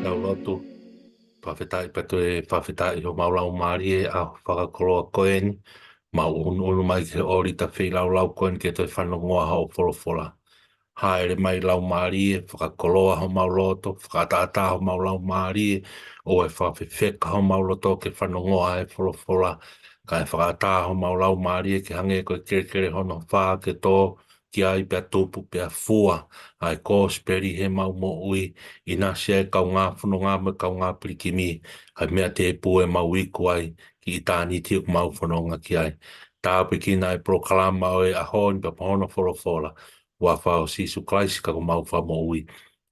Laulotu, whawhetai pato e whawhetai ho maulau maari e a whakakoloa koeni, mau unu mai ke ori ta whi lau koeni ke toi whanongoa hao wholofola. Haere mai lau maari e whakakoloa ho mauloto, whakataata ho maulau maari e, o e whawhewheka ho mauloto ke whanongoa e wholofola. Ka e whakataata ho maulau maari e ke hange koe kere hono whaa ke tō, ki ai pia tūpu pia fua, ai kōsperi he mau mo ui, ina se kau ngā whanonga me kau ngā pirikimi, ai mea te pu e mau iku ai, ki i tāni tiuk mau whanonga ki ai. Tāpi ki nai proklama o e ahon pa pahono wholofola, wa whao sisu klaisi ka mau wha mo ui,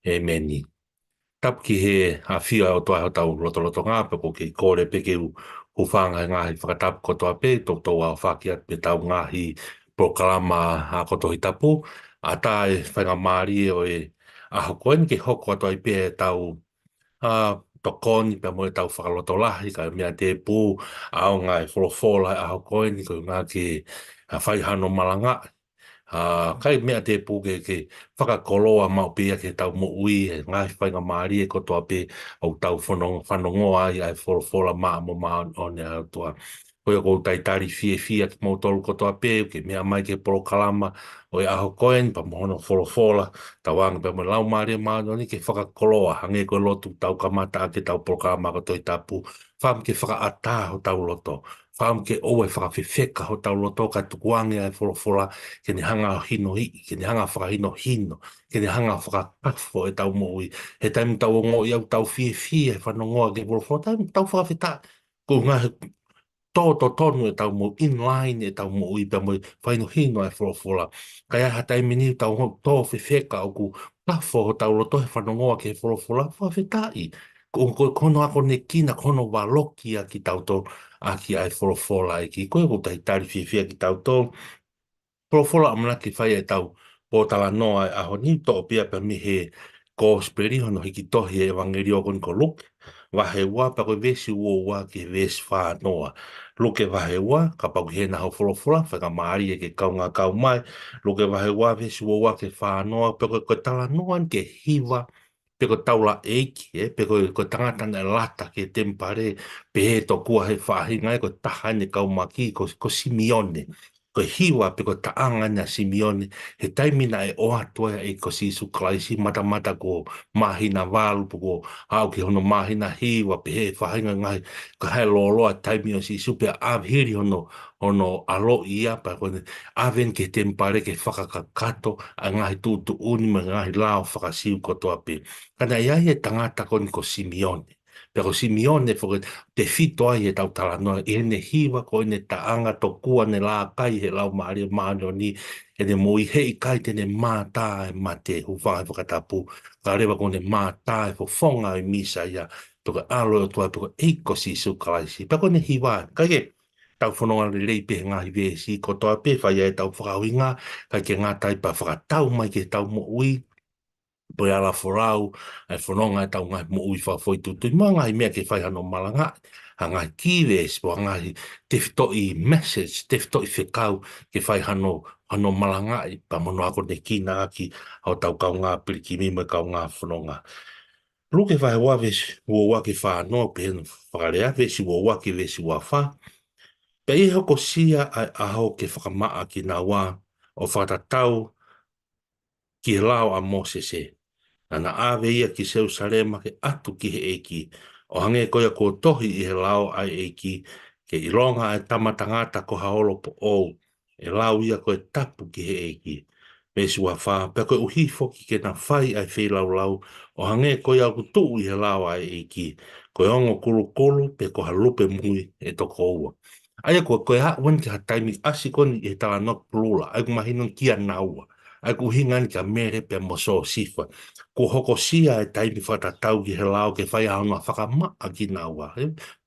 e meni. Tapu ki he a whia o toa ho tau loto ngā pe ko ki kore pe ke u whanga ngāhi whakatapu kotoa pe, tō tō a whakiat pe tau ngāhi proklama a kotohi tapu, a tae whainga maari e o e aho koen ke hoko ato i pe tau tokoni pe mo e tau whakaloto lahi ka mea te pū ao ngai wholofola aho koen ko ngā ke whaihano malanga. Kai mea te pū ke whakakoloa mau pia ke tau mo ui e ngai whainga maari e kotoa pe au tau whanongoa ai ai wholofola maa mo maa o ne atua. Koe ko tai tari fie ki mau tolu kotoa pe ke mea mai ke polokalama o e aho koen pa mohono wholofola tawanga pe mo lau maari maa ni ke whakakoloa hange ko lotu tau kamata ke tau polokalama ko toi tapu wham ke whakaata ho tau loto. Wham ke oe whakawhiwheka ho tau loto ka tukuange ai wholofola ke ni hanga hino hi, ke ni hanga whakahino hino, ke ni hanga whakakafo e tau mo ui. He taimi tau o i au tau fie whanongoa ke wholofola, taimi tau whakawhita. Ko ngā tō tonu e tau mo inline e tau mo ui pa mo whaino hino e wholofola. Kai aha taimi ni tau ho tō whiwheka o ku kafo ho tau loto he whanongoa ke wholofola, whawhitai. Ko kono ako ne kina kono waloki a ki tau tō a ki ai wholofola e ki. Koe ko tai tari whiwhia ki tau tō. Wholofola amana ki whai e tau po tala noa e aho ni tō pia pa mi he kōsperi hono hiki tohi e wangeri o kon ko luk. Wahe ua pa koe vesi ua ki vesi wha noa. Luke wahe ua, ka pau he na hau wholofola, whaka maari e ke kaunga kau mai. Luke wahe ua, vesi ua ke wha noa, pa koe tala noa ke hiwa, pe ko taula eiki, pe ko tangata na lata ke tempare, pe he to kua he whahinga e ko tahane kau maki, ko Simeone. Ko hiwa pe ko taanga na Simeone, he taimina e oa toa e ko Sisu Klaisi, mata ko mahina walu, ko au ki hono mahina hiwa, pe he whahinga ngai, ko hai loloa taimi o Sisu, pe avhiri hono alo ia, pa kone aven ke tempare ke whakakakato, a ngahi tūtu uni, ma ngahi lao whakasiu kotoa pe. Kana iai e tangata koni ko Simeone. Pero Simeone fo te fito ai e tau tala noa, e ne hiwa ko ne taanga to kua ne la kai he lau maari maano ni, e ne moi hei kai te ne mātā e mate hu whai whakatapu, ka rewa ko ne mātā e fo fonga e misa ia, toka alo o tua, toka eiko si su kalaisi, pa ko ne hiwa, kai ke, tau whanonga le rei pe ngā hiwe si, ko toa pe whai e tau whakauinga, kai ke ngā tai pa whakatau mai ke tau mo ui, poi ala forau, ai whanonga e tau ngai mo ui whawhoi tutu, ma ngai mea ke whai hano malanga, a ngai kiwes, po ngai te whito i message, te whito i whekau ke whai hano malanga, i pa mono ako ne kina aki, au tau kau ngā pirikimi me kau ngā whanonga. Luke whai wa vesi, ua wake whanoa, pe heno whakarea, vesi ua wake, vesi ua wha, pe i hoko sia ai aho ke whakamaa ki nā wā, o whakatatau ki he lao a Mosese. Ana ave ia ki Jerusalema ke atu ki he eki. O hange koia ko tohi i he lao ai eki, ke ilonga e tamatangata ko haolo po ou, e lao ia ko e tapu ki he eki. Mesi wa wha, pe koe uhifo ki ke na whai ai whi lau, o hange koia ku tuu i he lao ai eki, koe ongo kulu, pe ko halupe mui e toko ua. Aia koe ha wan ki ha taimi asi koni i he tala nok pulula, ai kumahinon kia naua. ai ku hingan ka mere pe mo so sifa ko hoko sia e taimi whatatau ki he lao ke whai aunga whakama a ki naua.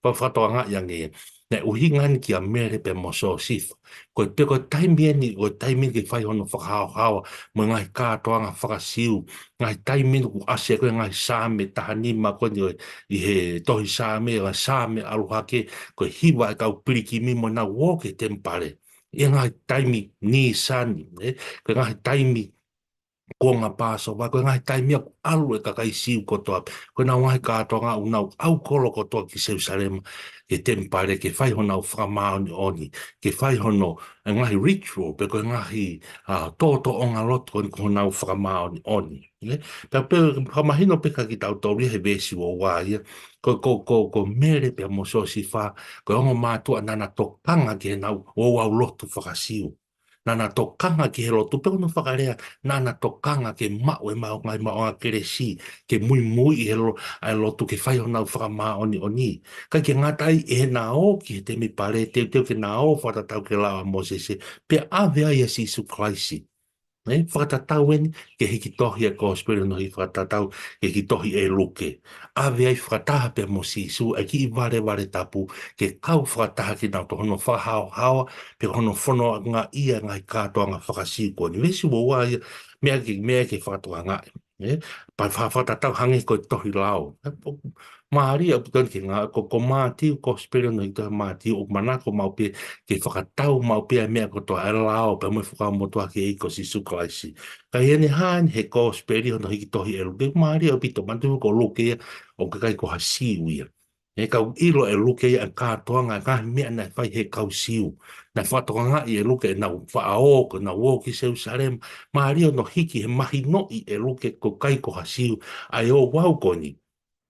Pa whatoa ngā iangi e. Ne uhingan ki a mere pe mo so sifa. Ko te ko taimi ni ko taimi ki whai hono whakahao hawa mo ngai kātoanga whakasiu. Ngai taimi ku ase koe ngai sāme tahani ma koe ni i he tohi sāme ngai sāme aluhake ko hiwa e kau piriki mi mo na woke tempare. I ngai taimi ni sani. Ko ngai taimi ko ngā pāso wā, koe ngai tai mea alu e kakai siu kotoa, koe nā ngai kātoa ngā unau au kolo kotoa ki Jerusalem, ke tempare, ke whai hono au whakamāoni oni, ke whai hono ngahi ritual, pe koe ngahi tōto o ngā loto koe koe nau whakamāoni oni. Pea pe whamahino peka ki tau tori he vesi o wā ia, ko mere pe mo so si wha, koe ongo mātua nana tokanga ki he nau o au loto whakasiu. Nana tokanga ki he loto, pe ono whakarea, nana tokanga ke mau e mau ngai mau a keresi ke mui mui e lo ai lo tu ke fai ona fra ma oni oni ka ke ngatai e na o ki te mi pare te ke na o fa tau ke la mo se pe ave ai si su Christ. Whakatatau eni, ke hiki tohi e kōspere no hi whakatatau, ke hiki tohi e luke. Awe ai whakataha pe mo sisu, e ki i ware tapu, ke kau whakataha ki nau to hono whahao hawa, pe hono whono ngā ia ngai kātoa ngā whakasiu ko ni. Vesi wo wā ia, mea ke whakatoa ngai. Pa whakatatau hangi ko tohi lao. Maari a putan ki ngā, ko mātiu kōspere no hi tohi mātiu, o manako mau pe, ke whakatau mau pe a mea ko toa e lao, pe mo whakamotoa ki eiko si suklaisi. Ka hene haani he kōsperi hono hiki tohi e luke, maari a pito mantu ko luke o ka kai ko ha siu ia. E kau ilo e luke ia kātoa ngā ngahi mea nei whai he kau siu. Nei whatoa ngā i e luke e nau whaao ko nau o ki Jerusalem, maari no hiki he mahi no i e luke ko kai ko ha siu, ai o wau koni.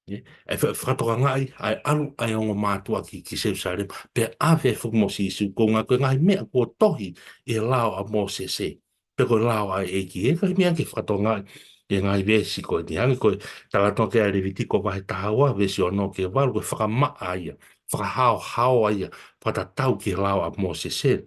E whakatoa ngai, ai alu ai ongo mātua ki Jerusalem, pe ave mo si isu, ko ngā koe ngai mea ko tohi e lao a Mose se. Pe koe lao ai eki, e kai mea ki whakatoa ngai, e ngai vesi koe ni hangi koe, tātoa ke a revitiko wahe tahawa, vesi o no ke waru, koe whakamaa aia, whakahao hao aia, whatatau ki lao a Mose se.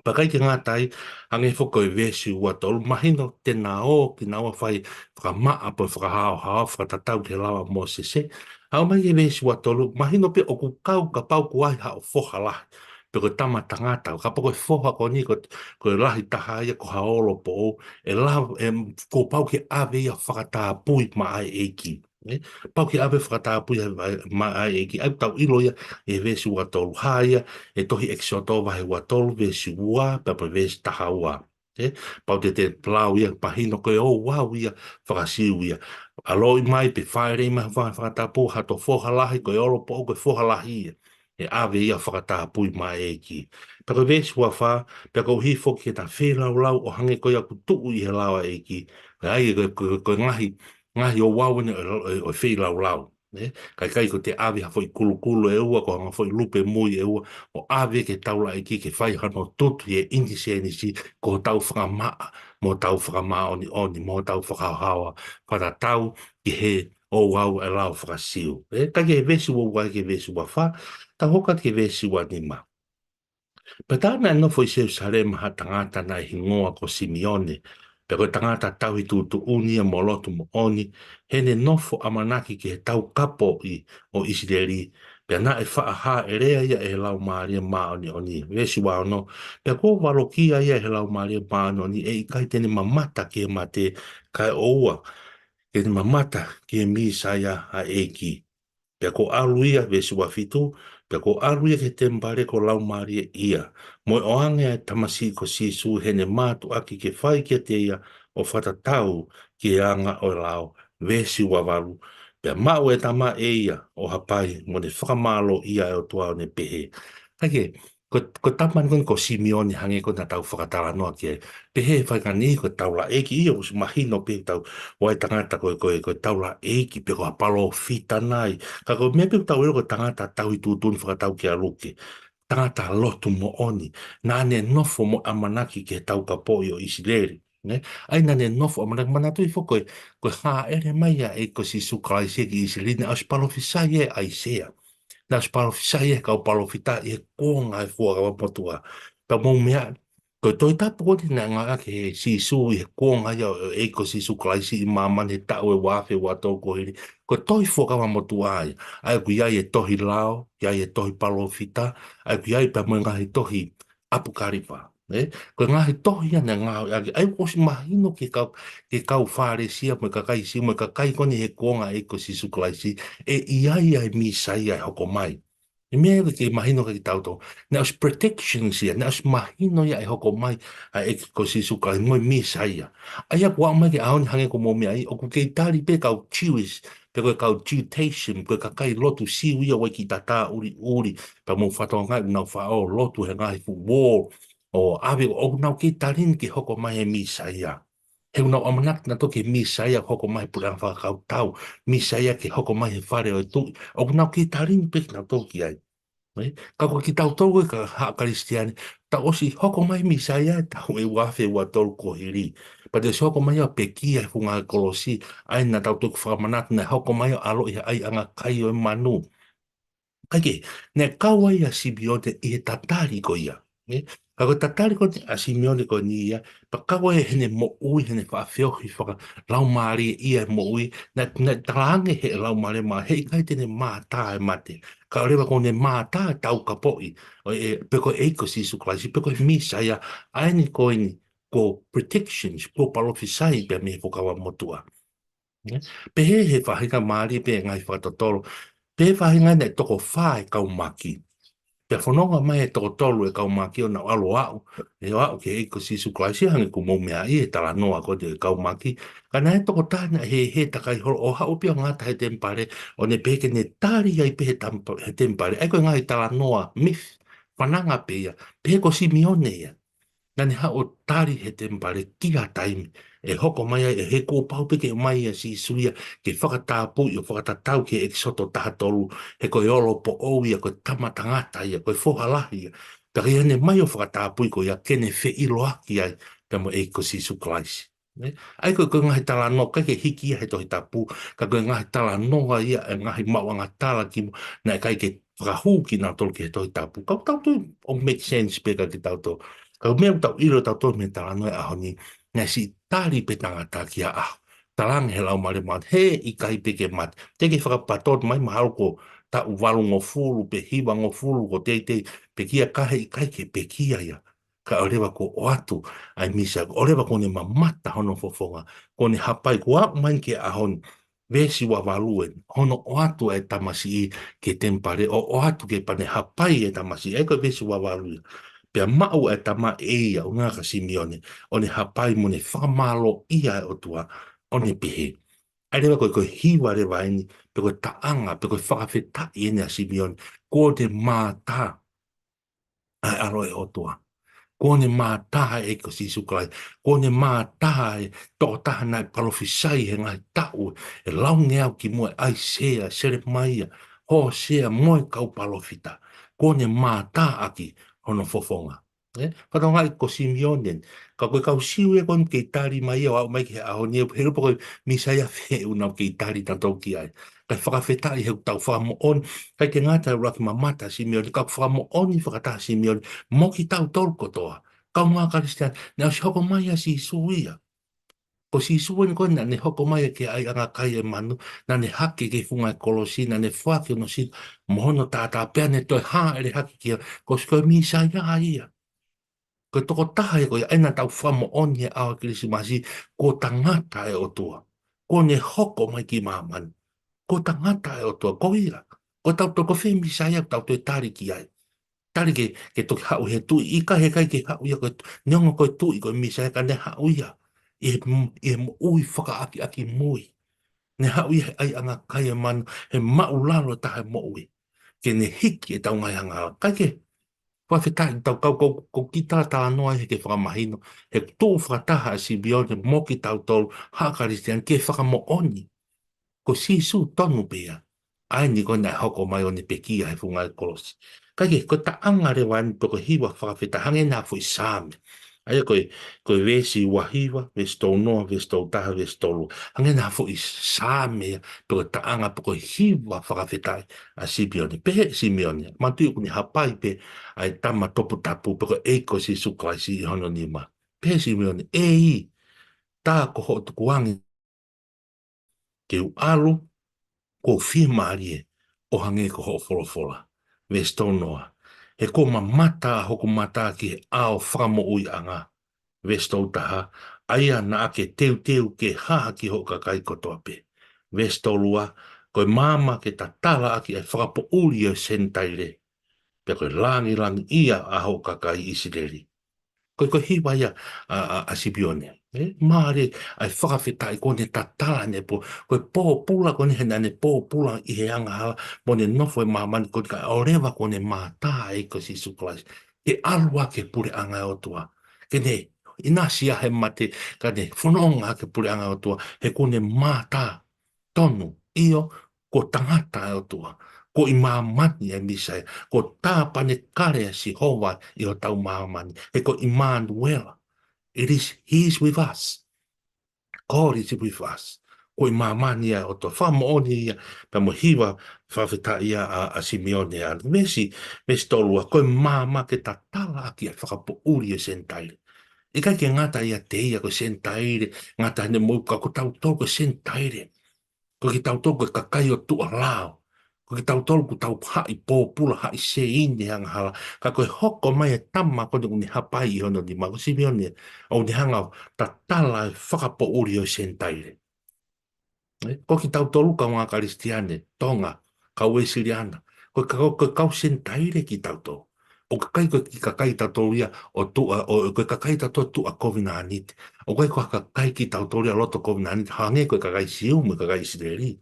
Pakai ke ngatai, ange foko e vesi ua tolu, mahino te nao, ki naua whai whakamaa po whakahao hao, whakatatau ke lawa mo se se. Au mai e vesi ua tolu, mahino pe oku kau ka pau kuai hao foha lahi. Pe ko tama tangata, ka pako e foha ko ni, ko e lahi taha ia ko haolo po o, e lau, ko pau ke ave ia whakataa pui ma ai eiki. Pau ki ave whakatāpui ma ai e ki au tau ilo ia e vesi ua tolu haia e tohi exoto wahe ua tolu vesi ua papa vesi taha ua. Pau te plau ia pahino koe o wau ia whakasiu ia. Alo i mai pe whaere i maha whakatapu hato whohalahi koe olo po koe whohalahi ia. E ave ia whakatāpui ma e ki. Pako vesi ua wha, pako hifo ki ta whelau lau o hange koe aku tuu i he lawa e ki. Ai koe ngahi ngahi o wau ne o whei lau lau. Kai ko te awe ha foi kulu e ua, ko hanga foi lupe mui e ua, o awe ke taula e ki ke whai hano tutu e indi se ni si, ko tau whakamaa, mo tau whakamaa oni, mo tau whakahawa, whata tau ki he o wau e lau whakasiu. Kai ke vesi ua wai ke vesi ua wha, ta hoka ke vesi ua ni ma. Petana no foi Jerusalem ha tangata na hingoa ko Simeone, pe ko tangata tau i tu unia mo lotu mo oni, hene nofo amanaki ki he tau kapo i o Israeli, pe na e wha ha e rea ia e lau maaria maoni oni, vesi wa ono, pe ko walokia ia e lau maaria maoni oni, e i kai tene mamata ki e mate kai oua, ke ni mamata ki e misaia a eki. Pea ko aluia vesi wa fitu, pea ko aluia ke tembare ko lau maria ia. Moi o ange ai tamasi ko sisu hene mātu aki ke whai ke te ia o whatatau ki anga o lau vesi wa walu. Pea mau e tama e ia o hapai mo ne whakamalo ia e o tua o ne pehe. Kake, ko taman kon ko Simeone hange ko na tau whakatala noa ki pehe whaikani ko taula eki ia o mahino pe tau wai tangata ko taula eki pe ko apalo fita nai. Ka ko me pe tau ko tangata tau i tūtuni whakatau ki a luke. Tangata lotu mo oni. Nane nofo mo amanaki ke tau ka po i o Isileri. Ai nane nofo amanaki manatu i foko ko ha ere mai e ko si sukraisi ki Isileri ne aspalo fisai e aisea. Na spalofisa e ka palofita e ko ngai fua ka potua. Pa mo mea toi tapu ko te nga ke si su e kuonga ia e ko si su klaisi i mama ne tau e wafe wa tau ko hiri. Ko toi foka wa motu ai. Ai ku ia e tohi lao, ia e tohi palofita, ai ku ia e pa mo ngahi tohi apukaripa. Ko ngahi tohi ana ngahi ai ko si mahino ke kau whare sia mo kakai si mo kakai koni he kuonga e ko si su klaisi e ia e mi sai ai hoko mai. E mea ke mahino ka ki tauto. Na os protection sia, na os mahino ia e hoko mai a e ko si suka i moi mi saia. Ai a kua mai ke aoni hange ko mo mea i, o ku kei tari pe kau chiwis, pe koe kau chiutation, koe ka kai lotu siu ia wai ki tata uri uri, pa mo whatoa ngai unau whao lotu he ngai fu wall, o awe o unau kei tarin ke hoko mai e mi saia. He unau amanak na toke mi saia hoko mai pura whakau tau, mi saia ke hoko mai he whare o tu, o unau kei tarin pe na toki ai. Ka ko ki tau tau e ka ha kristiani, ta osi hoko mai misaya tau e wafe wa tol ko hiri. Pa te hoko mai a peki e funga kolosi, ai na tau tuku whamanat na hoko mai a alo i ai anga kai o e manu. Kake, ne kawai a Simeone i he tatari ko ia. Ka ko tatari ko a Simeone ko ni ia, pa kawai hene mo ui hene whaafeohi whaka lau maari ia mo ui, na talange he lau maari ma, he kai tene maa tā e mate. Ka rewa ko ne maa tā tau ka poi, o e peko eiko sisu klaisi, peko e misa ia, aini ko ini, ko protections, ko palofisai pe me whakawa motua. Pe he whahika maari pe ngai whakatotoro, pe whahinga nei toko whae kau maki. Pe whanonga mai e toko tolu e kau maki o na alo au. E au ke eiko sisu klaisi hangi ku mou mea i e tala noa ko te kau maki. Ka nai toko tāna he takai horo o hau pia ngata he tempare o ne peke ne tāri ai pe he tempare. Eko ngai tala noa mif. Whananga pe ia. Pe ko Simeone ia. Nani ha o tari he tempare kia taimi. E hoko mai ai, e he kō pau peke mai a si suia, ke whakatāpu i o whakatatau ke e soto tahatolu, he koe olo po ou ia, koe tamatangata ia, koe whohalahi ia. Pake ane mai o whakatāpu i koe ia kene whe iloaki ai, pe mo e ko si suklaisi. Ai koe koe ngahi tala no, kai ke hiki ia he tohi tapu, ka koe ngahi tala noa ia, e ngahi mawanga tala ki mo, na kai ke whakahū ki nā tolu ki he tohi tapu. Kau tau tu, o make sense pe ka ki tau to. Kau mea tau iro tau tō me tala noe ahoni, ngai si tari pe tangata ki a ah. Talang he lau mare mat, he i kai peke mat. Te ke whakapatot mai mahalo ko ta uwalu ngo fulu, pe hiwa ngo fulu, ko te pe kia kahe i kai ke pe kia ia. Ka orewa ko o atu, ai misa, orewa ko ne mamata hono fofonga, ko ne hapai ko a main ke ahon, vesi wa waluen, hono o atu e tamasi i ke tempare, o atu ke pane hapai e tamasi, e ko vesi wa waluen. Pea mau e tama e ia o ngā ka Simeone, o ne hapai mo ne whamalo ia e o tua, o ne pehe. Ai rewa koe koe hiwa rewa ini, pe koe taanga, pe koe whakawheta i ene a Simeone, ko te mātā ai aro e o tua. Ko ne mātaha e ko si suklai. Ko ne mātaha e tō taha nai palofisai he ngai tau. E launge au ki moe ai sea, sere maia. Ho sea moe kau palofita. Ko ne mātaha aki hono fofonga. Whakao ngai ko Simeone. Ka koe kau siu e kon kei tari mai au au mai ki aho ni e rupa koe misaya whe unau kei tari tantou ki ai. Kai whakawheta i heu tau whakamo on. Kai te ngātai raki mamata Simeone. Ka whakamo on i whakata Simeone. Mo ki tau tolko toa. Kau ngā Kristian, ne au si hoko mai a si suia. Ko si suia ni koe na ne hoko mai a ke ai anga kai e manu, na ne hake ke funga e kolosi, na ne whake no si, mohono tātā pēr ne toi hā ere hake kia, ko si koe misa ia ia. Ko toko taha e koe aina tau whamo oni e awa Krisimasi, ko tangata e o tua. Ko ne hoko mai ki māmanu. Ko tangata e o tua, ko ia. Ko tau toko whi misa ia, tau toi tariki ai. Tari ke toki hau he tui, i ka he kai ke hau ia, nionga koe tui, koe misa he ka ne hau ia. I he mo ui whakaaki aki mui. Ne hau ia he ai anga kai e manu, he mau lalo tahe mo ui. Ke ne hiki e tau ngai hanga. Kai ke, whawhetai, tau kau ki tā noa he ke whakamahino, he tō whakataha a Simeone, mo ki tau tolu, hakaristian, ke whakamo oni. Ko sisu tonu pea. Ai ni kona hoko mai o ne pekia he funga e kolosi. Kai ke, ko ta anga rewa ni toko hiwa whakawheta hange nā fui sāme. Aia koe vesi wahiwa, vesi tau noa, vesi tau taha, vesi tau lu. Hange na fo i sa mea, peko taanga peko hiwa whakawhetai a Simeone. Pehe Simeone, matu kuni hapai pe ai tama topu tapu peko eiko si suklaisi i hono ni ma. Pehe Simeone, e i, tā ko ho tuku wangi ke u alu, ko fie maarie, o hange ko ho folofola. Vesi tau noa. He ko ma mata hoko mata ki he ao whakamo ui anga. Vestou taha, aia na ake teu ke haha ki hoka kai kotoa pe. Vestou lua, koe mama ke ta tala aki ai whakapo uri o sentaire. Pe koe langi ia a hoka kai isideri. Koe hiwa ia a Simeone. Maare ai whakawhetai kone ta tala ne po. Koe pō pula kone he nane pō pula i he anga hala. Mone nofo e mamani kone ka orewa kone mātā e ko si suklais. Ke alua ke pure anga o tua. Kene, ina sia he mate, ka ne whanonga ke pure anga o tua, he kone mātā, tonu, io, ko tangata o tua, ko i māmani e misai, ko tāpane karea si hoa i o tau māmani, he ko Immanuela. He is with us. God is with us. Ko i māmani e o tua, whamooni ia, pa mo hiwa whawheta ia a Simeone a mesi tolua, ko i māma ke ta tala ki a whakapo uri e sentaire. I kai ke ngata ia te ia ko sentaire, ngata hane mou ka ko tau tau ko sentaire. Ko ki tau tau ko kakai o tua lao. Ko ki tau tau ko tau hai pōpula hai se ine hanga hala. Ka koe hoko mai e tamma ko ni hapai i hono ni ma ko Simeone. O ni hanga ta tala e whakapo uri o sentaire. Ko ki tau tolu ka ngā karistiane, tonga, ka uesiriana. Ko kau sentaire ki tau tau. O kakai ko ki kakai tau ia o tua, o ko kakai tau tua COVID-19. O koe ko kakai ki tau ia loto COVID-19. Hange ko kakai siu mo kakai sideri.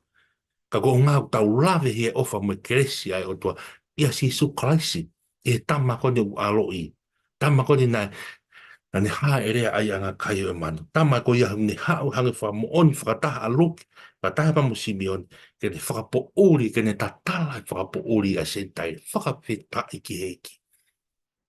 Ka ko ngā tau lave hi e ofa mo keresi ai o tua. Ia si su kraisi. E tamma kone u aloi. Tamma kone nai. Na ne ha ere ai anga kai o manu. Tama ko ia ne ha o hange wha mo oni whakataha a luk. Whakataha pa mo Simeone. Ke ne whakapo uri, ke ne tatala whakapo uri a sentai. Whakawheta i ki heiki.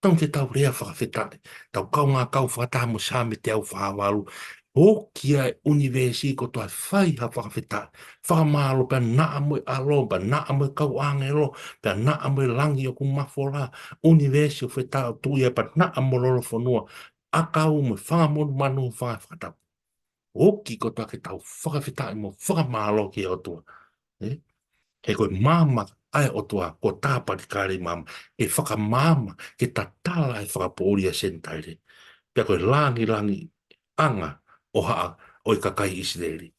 Tau te tau rea whakawheta. Tau kau ngā kau whakataha mo sāme te au whawaru. O kia universi ko toa whai ha whakawheta. Whakamaro pa naa mo alo, pa naa mo kau angero, pa naa mo langi o kumawhora. Universi o wheta o tuia pa naa mo loro whanua. Akau mo whangamonu manu whakawhata. Oki ko toa ke tau whakawhita mo whakamalo ki o tua. He koe mama ai o tua, ko tāpati kāre mama. E whakamama ke ta tala e whakapōria sentaire. Pia koe langi anga o haa o i kakai Isideri.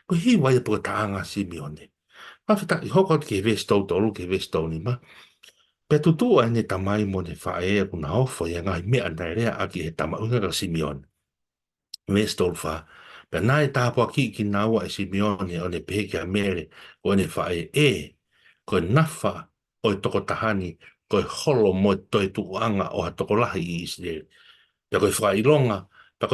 Ko hiwa ia puka taanga Simeone. Mawhita i hoko ke vestou tolu ke vestou ni ma. Pea tutua ne tamai mo ne whae kuna hofo ia ngai mea nei rea aki he tamaunga ka Simeone. Vestou wha. Pea nai tāpua ki naua e Simeone o ne peke a mere o ne whae koe nafa o i toko tahani koe holo mo i toi tuanga o ha toko lahi i Israel. Pea koe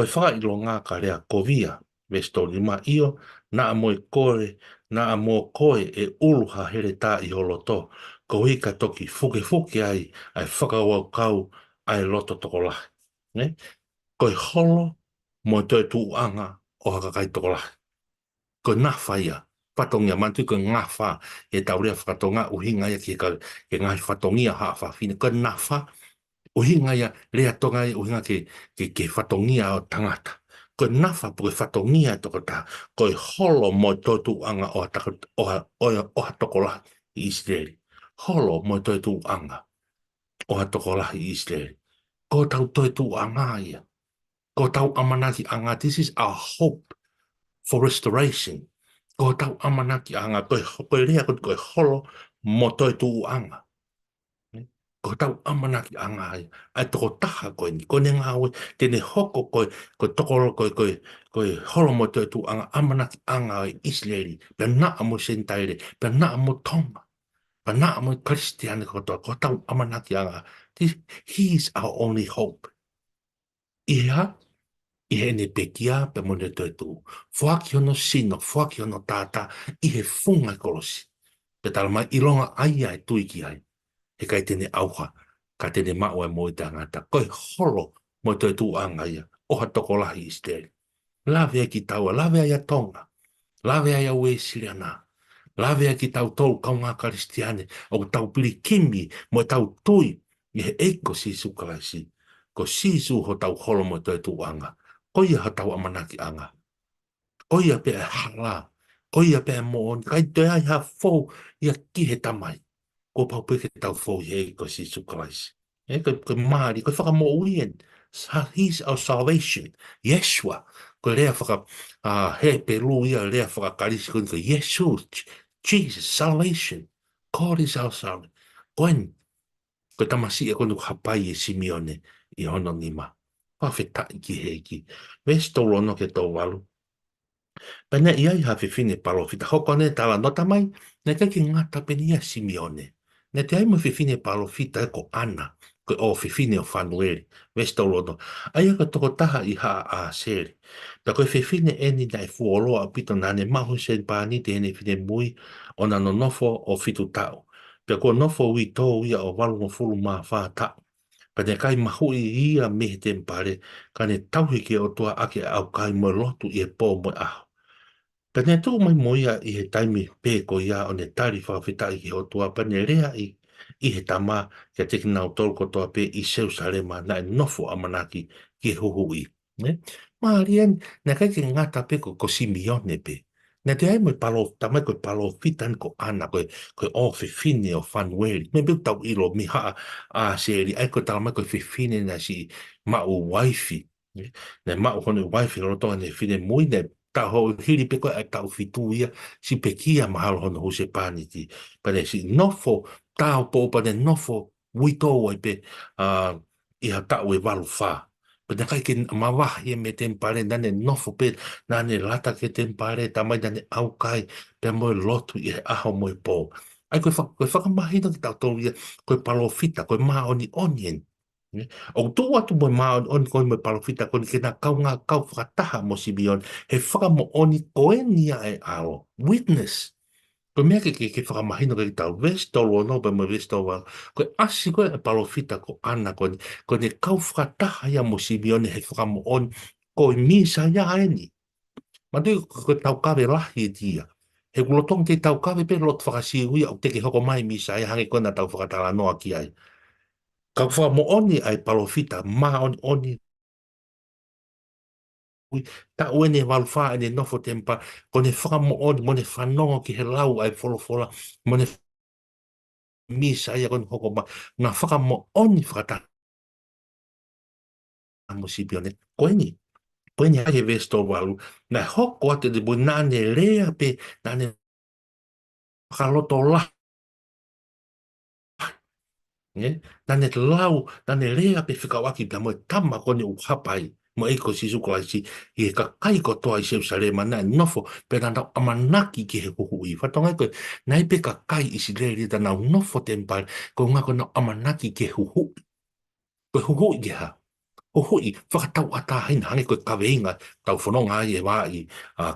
whailonga ka rea kovia vestou ni ma io na mo koe e uluha here tā i holoto. Ko hika toki fuke ai whakawau kau ai loto toko lahi. Koe holo mo toi tuanga o hakakai toko lahi. Koe ngawha ia, whatongia mantu koe ngawha e taurea whatonga uhinga ia ke ngai whatongia haa whawhine. Koe ngawha uhinga ia rea tonga ia uhinga ke whatongia o tangata. Koe ngawha po koe whatongia toko tā. Koe holo mo toi tuanga o ha toko lahi i Israeli. Holo mo toi tuanga o ha toko lahi i Israeli. Ko tau toi tuanga ia. Ko tau amanaki anga. This is our hope for restoration. Ko tau amanaki anga. Koe rea koe holo mo toi tuanga. Ko tau amanaki anga ia. Ai toko taha koe ni. Koe ne ngāwe. Tene hoko koe tokoro koe holo mo toi tuanga. Amanaki anga i Israeli. Pea naa mo sentaire. Pea naa mo tonga. Pea naa mo Christiane ko tau amanaki anga. He is our only hope. Ia, i he ne pekia pe mo ne toi tu. Fuaki ono sino, fuaki ono tata, i he funga kolosi. Pe tala mai ilonga ai tui ki ai. He kai tene auha, ka tene maua e moi tangata. Koe holo mo te tu anga ia, o ha toko lahi i steli. Lawe ki taua, lawe ai a tonga, lawe ai a ue siriana, lawe ai ki tau tolu kaunga karistiane, o tau pili kimi, mo tau tui, i he eiko si sukalaisi, ko sisu ho tau holo mo te tu anga, ko ia ha tau amanaki anga, ko ia pe e hala, ko ia pe e moon, kai te ai ha fou, ia ki he tamai, ko pau pe ke tau fou i eiko si sukalaisi. Ko maari, ko whaka mo uien, he's our salvation, Yeshua, ko rea whaka, he peru ia rea whaka karisi ko Yesu, Jesus, salvation, God is our salvation. Koen, ko tamasi e konu hapai e Simeone i hono ngima. Pawheta i ki heiki. Ves tō rono ke tō walu. Pene ia i hawhi fine palo fita hoko ne tala nota mai, ne te ki ngata peni ia Simeone. Ne te aimu fine palo fita e ko ana, ko o fine o whanueri, ves tō rono. Aia ka toko taha i haa a seri. Ta koe fine eni nai fuoloa pito nane mahu sen pāni te ene fine mui o na no nofo o fitu tau. Pia ko nofo ui tō ia o walu mo fulu maa whaa tau. Pa ne kai mahu i ia mehe te mpare, ka ne tauhi ke o tua ake au kai mo lotu i e pō mo aho. Pa ne tō mai moia i he taimi pē ko ia o ne tari whawhita i ke o tua, pa ne rea i he tama kia teki nau tolko toa pē i seu sarema na e nofo amanaki ki huhu i. Marien, ne kai ki ngata pe ko Simeone pe. Ne te ai mo palo, tamai ko palo fitan ko ana, ko o fifine o Fanueli. Me biu tau ilo mi haa a seri, ai ko tamai ko fifine na si mau waifi. Ne mau hone waifi roto ne fine mui ne ta ho hiri pe ko ai tau fitu ia si pe kia mahalo hono huse paniti. Pa ne si nofo, tau po pa ne nofo, wito ai pe iha tau e walu faa. Pena kai ke mawahi e me tempare nane nofo pe nane lata ke tempare tamai nane au kai pe moe lotu i he aho moe pō. Ai koe whakamahina ki tau tōru ia koe palofita, koe maa oni onien. O tō atu moe maa oni oni koe moe palofita koe ke nā kau ngā kau whakataha mo Simeon he whakamo oni koe nia e ao. Witness. Ko mea ke whakamahina ki tau vestolo no pa mo vestolo ko asi ko e palofita ko ana ko ne kau whakataha ia mo Simeone he whakamo on ko misa ia aeni. Ma tu ko tau kawe lahi e tia. He kulotong te tau kawe pe lot whakasihui au teke hoko mai misa ia hangi ko na tau whakatala noa ki ai. Kau whakamo oni ai palofita ma oni ta uene walfa ene nofo tempa ko ne whakamo oni mo ne whanongo ki he lau ai folofola mo ne misa ia kon hoko ma na whakamo oni whakata mo Simeone koeni ai vesto walu na hoko ate de bo nane rea pe nane whakaloto la nane lau nane rea pe whikawaki ta mo tama kone u hapai mo eiko si suko ai si i e ka kai ko toa i Jerusalema na nofo pe nana amanaki ki he huhu i whatongai koe nai pe ka kai i si rei rita na nofo tempare ko ngako na amanaki ki he huhu ko huhu i ha o hui, whakatau ata haina hangi koe kaweinga, tau whanonga ai e wā i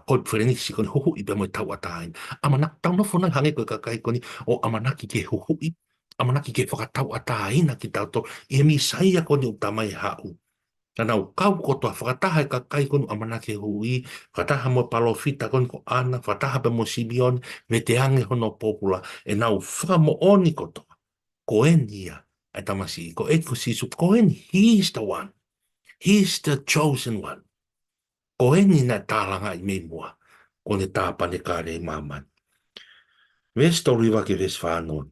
koe wherenisi koni hui pe moe tau ata haina. Amanak, tau no whanonga hangi koe kakai koni o amanaki ke hui, amanaki ke whakatau ata haina ki tau to, i mi saia koni o tamai hau. Tana o kau kotoa whakataha e kakai koni amanaki hui, whakataha mo palofita koni ko ana, whakataha pe mo Simeon, me te ange hono popula, e nau whakamo oni kotoa, koenia, ai tamasi, ko eko sisu, koeni, he's the one. He's the chosen one. Ko eni na tālanga i me mua. Ko ne tāpane kāre māman. Ves tori wake ves whānua.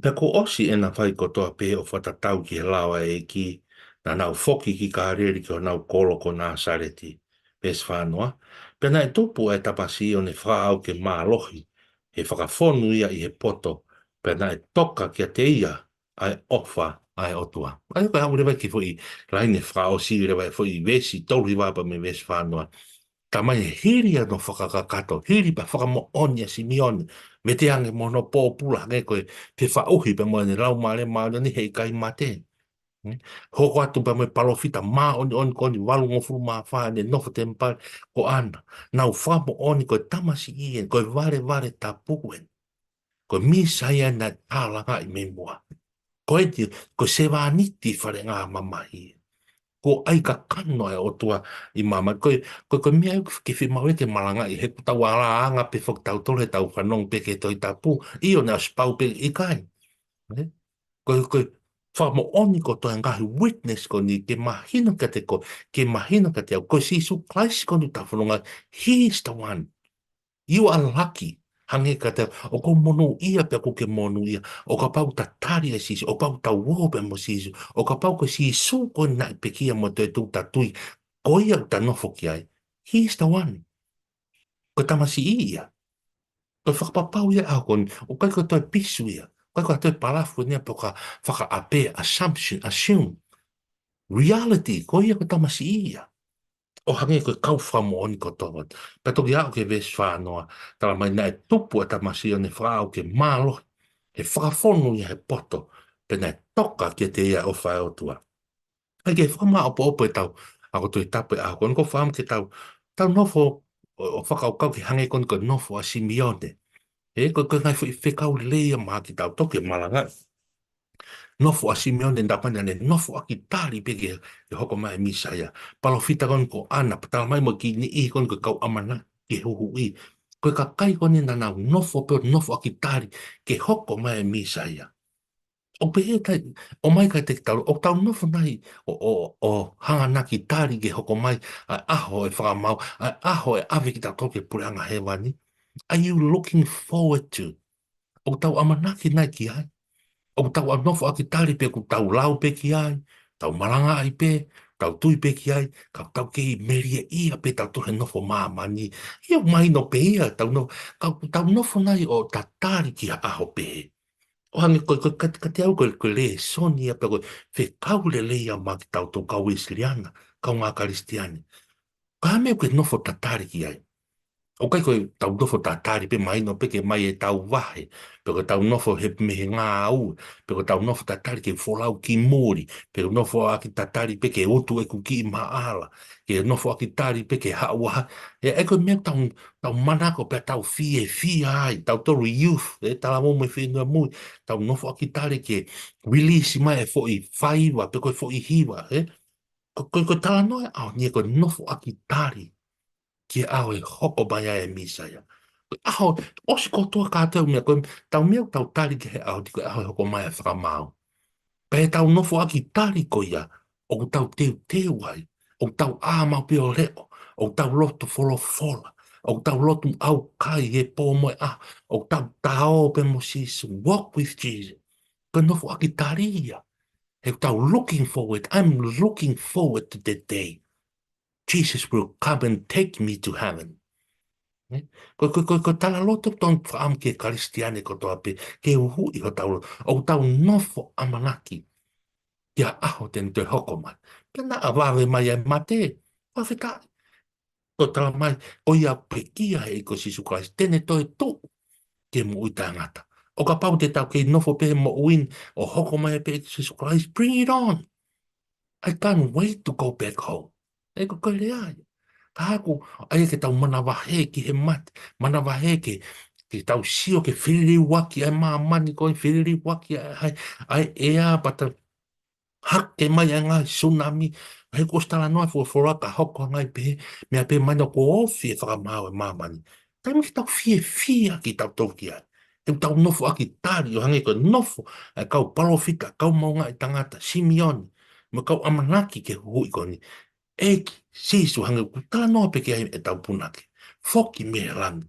Pea ko osi ena whai ko toa pē o whatatau ki he lawa e ki. Na nau whoki ki kāreri ki o nau kolo ko nā sareti. Ves whānua. Pea nai tupu e tapasi o ne whaau ke mālohi. He whakawhonu ia i he poto. Pea nai toka kia te ia ai ofa ai otua. Ai ko hamu rewa ki fwoi raine whao si rewa fwoi vesi tauri wapa me vesi whanua. Ta mai hiri no whakakakato, hiri pa whakamo onia Simeone, me te ange mono pōpula nge koe te whauhi pa moe ni rau maare maare ni hei kai mate. Hoko atu pa moe palofita maa oni koni walu ngofuru maa whaa ne nofo tempare ko ana. Nau whamo oni koe tamasi ien, koe vare tapuen. Koe misaia na tālanga i me mua. Ko e te, ko se wāniti whare ngā mamahi. ko ai ka kano e o tua i mama. Ko mea ke whimawe ke malanga i he tau ala anga pe whak tau tole tau whanong pe ke toi tapu. I o nea spau pe i kai. Ne? Ko whamo oni ko toi ngahi witness ko ni ke mahino ka te ko, ke mahino ka te au. Ko sisu Christ ko ni ta whanonga, he is the one. You are lucky. Hange ka te, o ko mono ia pe ko ke mono ia. O ka pau ta tari e sisi, o pau ta wo pe mo sisi. O ka pau ko sisu ko na pe kia mo te tu ta tui. Ko ia ta nofo ki ai. He is the one. Ko tamasi ia. Ko whakapapau ia au kon, o kai ko toi pisu ia. Kai ko toi palafu nia po ka whaka ape, assumption, assume. Reality, ko ia ko tamasi ia. O hange ko kau whamo oni ko tō. Pato ki au ke ves whānoa. Tala mai nai tupu a tamasi o ne whāo ke mālo. He whakawhonu i he poto. Pena toka ke te ia o whae o tua. Ai ke whama o po opo e tau. Ako tui tapu e au. Kono ko wham ke tau. Tau nofo o whakau kau ke hange kono ko nofo a Simeone. E ko ngai whekau leia maa ki tau toke malanga. Nofo a Simeone ndapana ne nofo a ki tari peke e hoko mai Misaia. Palofita kon ko ana, patala mai mo ki ni i kon ko kau amana ke huhu i. Ko ka kai kon ni nanau nofo pe nofo a ki tari ke hoko mai Misaia. O pe e tai, o mai kai te tau, o tau nofo nai o hanga na ki tari ke hoko mai, a aho e whakamau, a aho e awe ki tau toke pureanga he wani. Are you looking forward to? O tau amanaki nai ki ai. O tau anofo a ki tari pe ku tau lau pe ki ai, tau maranga ai pe, tau tui pe ki ai, ka tau ke i meria ia pe tau tohe nofo māmani. Ia mai no pe ia, tau nofo nai o ta tari ki a aho pe. O hangi ka te au ko le soni ia pe ko fe kau le leia ma ki tau tau kau isliana, kau ngā karistiani. Ka hame ko nofo ta tari ki ai. O kai koe tau nofo tā tāri pe mai no peke mai e tau wahe. Pe ko tau nofo he mehe ngā au. Pe ko tau nofo tā tāri ke wholau ki mōri. Pe ko nofo aki tā tāri pe ke otu e ku ki i maala. Ke nofo aki tāri pe ke hawa. E koe mea tau manako pe tau fie ai. Tau toru youth. E tala mō me whenua mui. Tau nofo aki tāri ke release mai e fo i whaiwa. Pe koe fo i hiwa. Koe tala noe au. Nie koe nofo aki tāri. Ki au e hoko mai ai e Misaia. Aho, osi ko toa kātou mea, koe tau mea tau tari ke he au, tiko aho e hoko mai e whakamau. Pēi tau nofo aki tari ko ia, o tau teu ai, o tau āmau pio leo, o tau lotu fola, o tau lotu au kai e pō moe a, o tau tao pe mo sisu, walk with Jesus. Koe nofo aki tari ia. He tau looking forward, I'm looking forward to that day. Jesus will come and take me to heaven. Ko tala loto ton whaam ke karistiane ko toa pe, ke uhu i ho tau, o tau nofo amanaki, kia aho ten te hoko mai. Pena a wawe mai e mate, wawhita, ko tala mai, o ia pe kia e ko Sisu Christ, tene toi tō, ke mo uita ngata. O ka pau te tau ke nofo pe mo uin, o hoko mai pe Sisu Christ, bring it on. I can't wait to go back home. E ko koe rea. Ka haku, ai ke tau mana wahe ki he mate, mana wahe ke tau sio ke whiriri waki ai mani koe whiriri waki ai ea pata hake mai ai ngai tsunami. He ko stala noa fua ka hoko ngai pe, mea pe mai no ko ofi e whakamau e mamani. Tai mi ki tau fie ki tau toki ai. E tau nofo aki tari o hange ko nofo, e kau palofita, kau maunga i tangata, Simeone, ma kau amanaki ke hui koni. Eki, sisu hange ku tala noa peke ai e tau punake. Foki me rangi.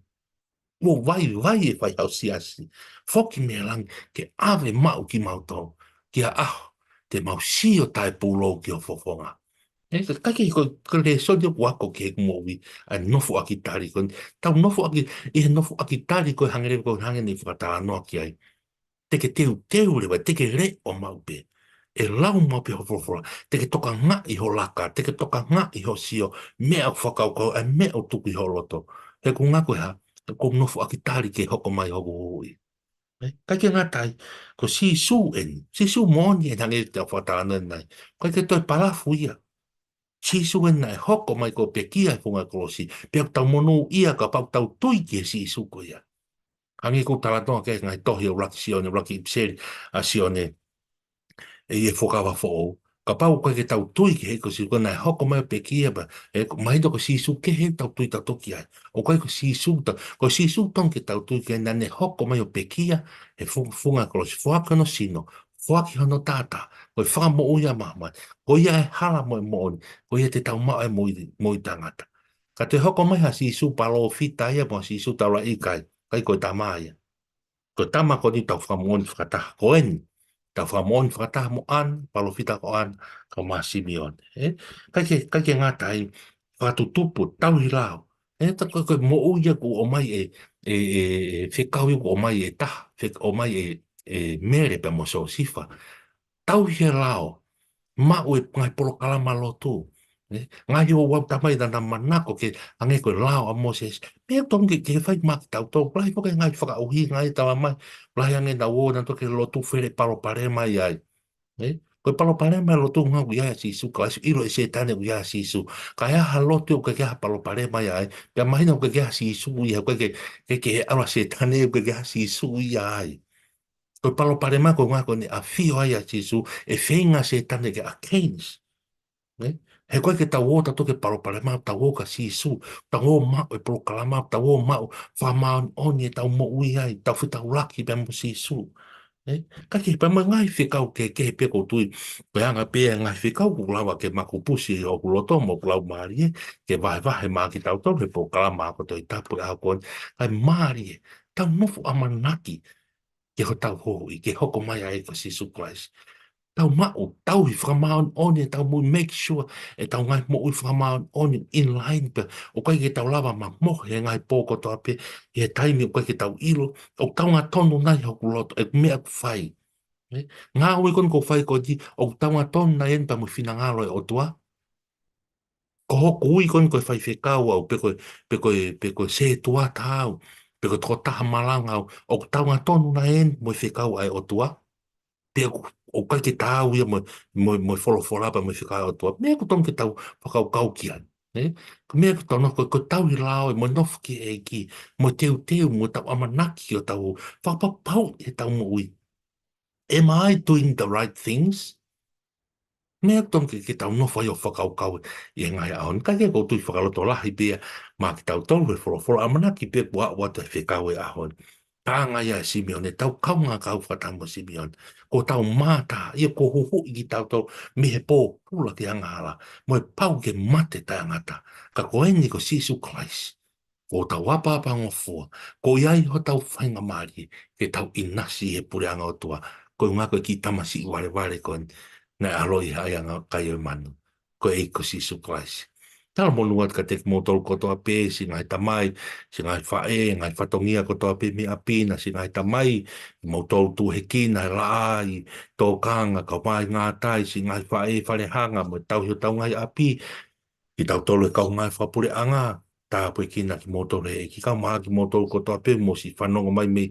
Wo vai e vai au siasi. Foki me rangi ke ave mau ki mau tau. Kia aho, te mau sio tai pulo ki o fofonga. E ka kake ko le so de wako ke movi a nofu akitari kon tau nofu aki e nofu akitari ko hangere ko hangene fata no ki ai. Teke teu le vai teke re o mau pe. E lau mau pe hofofora, teke toka ngā i ho laka, teke toka ngā i ho sio, mea whakau ko, e mea o tuku i ho loto. He ko ngā koe ha, ko nofu aki tāri ke hoko mai hoku hui. Kai ke ngā tai, ko si su mōni e nange te whatana nei, kai ke toi parafu ia. Si su e nei hoko mai ko pe kia e whunga kolosi, pe au tau monu ia ka pau tau tui ke si su ko ia. Hangi ko talatonga ke ngai tohi o raki sione, raki ipseri a sione, e whokawa fo Ka pau ko ke tau tui ki he ko si ko nai hoko mai pe kia ba e mai do ko si su ke he tau tui tau toki ai o ko si su ta ko si su ton ke tau tui ke na ne hoko mai o pe kia e funga ko si fuaka no sino fuaki hono tata ko fa mo uya mama ko ia e hala mo mo ko ia te tau ma e mo tangata ka te hoko mai ha si su palo fita ia mo si su tau la ikai kai ko tamai ko tama ko ni tau whamon whakata ko en. Tau whamon whakata mo an, palofita ko an, ka ma Simeon. Kai ke ngatai, whatu tupu, tau hi lao. Ta ko mo uia ko o mai whekau ko o mai e taha, o mai mere pe mo so sifa. Tau hi lao, ma ue ngai polo kalama lotu. Ngai o wau tamai dana manako ke ange ko lao a Moses. Me tong ke fai mak tau tau. Lai poke ngai whaka uhi ngai tawa mai. Lai ange na wo na toke lotu fere palo pare mai ai. Ko palo pare mai lotu ngau ia sisu. Ka asu iro e setane ia sisu. Ka ea ha lotu o ke ha palo pare mai ai. Pia mahina o ke ha sisu ia. Ke ala setane o ke ha sisu ia ai. Ko palo pare mai ko ngako ni a fio ai a sisu. E whenga setane ke a Keynes. Ne? He koe ke tau o tato ke paropare mau tau o ka sisu, tau o mau e polo kalama, tau o mau wha mau oni e tau mo ui ai, tau whitau laki pe mo sisu. Ne? Ka ke pa ma ngai whikau ke he peko tui, pe anga pe ngai whikau ku lawa ke maku pusi o ku loto mo ku lau maari e, ke vahe maa ki tau tau he polo kalama ako toi tapu e ako ni, kai maari e, tau nofu amanaki ke ho tau ho i ke hoko mai ai ko sisu Christ. Tau ma'u, tau i whakamaon oni, tau mui make sure e tau ngai mo ui whakamaon oni in line pe, o kai ke tau lava ma mohe e ngai pōko toa pe, e taimi o kai ke tau ilo, o tau ngā tonu nai hoku loto, e mea ku whai. Ngā ui kon ko whai ko di, o tau ngā tonu nai en pa mui whina ngalo e o tua, ko hoku ui kon ko whai whekau au, pe koe se tua tau, pe koe toko taha malanga au, o tau ngā tonu nai en mui whekau ai o tua, te o kai te tau ia mo folo folo apa mo fikai o tua me ko tong ke tau pakau kau ki an ne ko me ko tong ko tau i lao mo nof ki e ki mo teu mo tau amanaki o tau fa pa pau e tau mo ui am I doing the right things me tong ke tau no fai o whakau kau i ngai aon ka ke ko tui whakaloto lahi pia ma ki tau tolu e folo folo amanaki pe kua wa te whekau e ahon tanga ia Simeon e tau kaunga kau whatamo Simeon ko tau mata ia ko huhu i ki tau tau mi he pō pula ki angala mo e pau ke mate tai angata ka ko eni ko Sisu Christ ko tau wapa apa ngofua ko iai ho tau whainga maari ke tau inasi he pure anga o tua ko ngako ki tamasi i wale wale ko na aloi hai anga kai o manu ko e ko Sisu Christ tala mo nuat ka tek mo tol ko toa pe si ngai tamai si ngai whae ngai whatongia ko toa pe mi apina si ngai tamai mo tol tu he kina la ai tō kanga ka mai ngā tai si ngai whae whare hanga mo tau hiu tau ngai api i tau tolu e kau ngai whapure anga tā pui kina ki mo tolu e ki kau maha ki mo tolu ko toa pe mo si whanonga mai me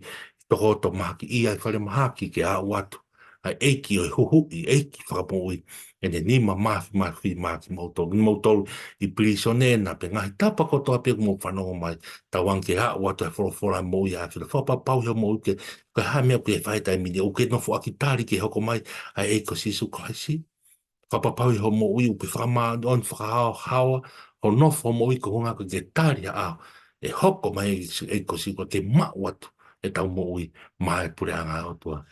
toko to maha ki i ai whare maha ki ke a watu ai eiki o huhu i eiki whakapoi ene ni ma mafi moto i prisone na pe ngai tapa ko to pe mo fano mai ta wan ke ha wa to for mo ya fi fo pa pau yo mo ke ha me ke fai ta mi o ke no fo akitari ke hoko mai a e ko si su kwaisi fa pa pau yo mo u pe fa ma on fa ha o no fo mo i ko nga ko ke taria a e hoko mai e ko si ko ke ma wa e ta mo u mai pure anga o to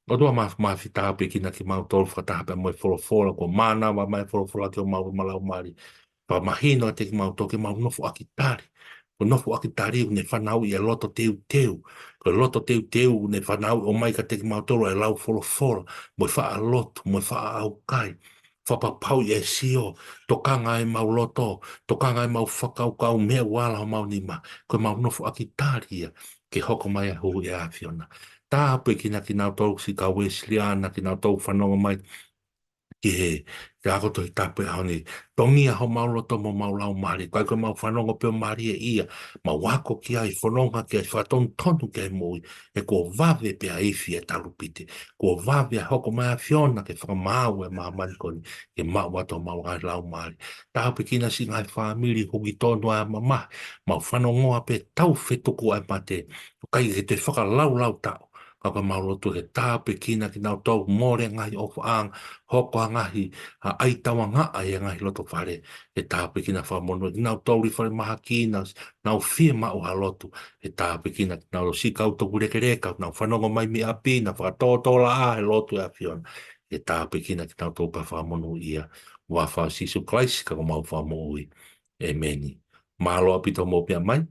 o tua ma fita pe kina ki mau tolu fata pe mo folo folo ko mana wa mai folo folo ke mau malau mari pa mahino te ki mau toke mau nofu akitari o nofu akitari ne fanau i e loto teu ko loto teu ne fanau o mai ka te ki mau tolu e lau folo folo mo fa a loto mo fa a au kai fa pa pau e sio tokanga e mau loto tokanga e mau whakau kau mea wala o mau nima ko mau nofu akitari ke hoko mai a hu e a fiona tāpe ki nau tau si ka Wesleyan, ki nau tau whanonga mai ki he, te ako toi tāpe haoni, tongi a ho mauloto mo maulau maari, kai koe mau whanonga peo maari e ia, ma wako ki ai whanonga ki ai whaton tonu ki ai mui, e ko vave pe a iwi e talupite, ko vave a hoko mai a whiona ke whakamau e maa manikoni, ke mau ato mau ai lau maari. Tāpe kina si ngai whamiri hoki tonu a mama, mau whanongoa pe tau whetuku ai mate, kai ke te whakalau lau tau, ka maulotu he tāpe kina ki nau tau mōre ngahi o whaang, hoko a ngahi, a aitawa ngā ai a ngahi loto whare, he tāpe kina whamono, ki nau tau ri whare maha kina, nau whia ma o halotu, he tāpe kina ki nau sika au toku reke reka, nau whanongo mai mi api, na whakatōtola a he lotu e a whiona, he tāpe kina ki nau tau pa whamono ia, wa wha sisu Christ ka ko mau whamono ui, e meni. Malo apito mo pia mai,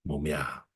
mo mea.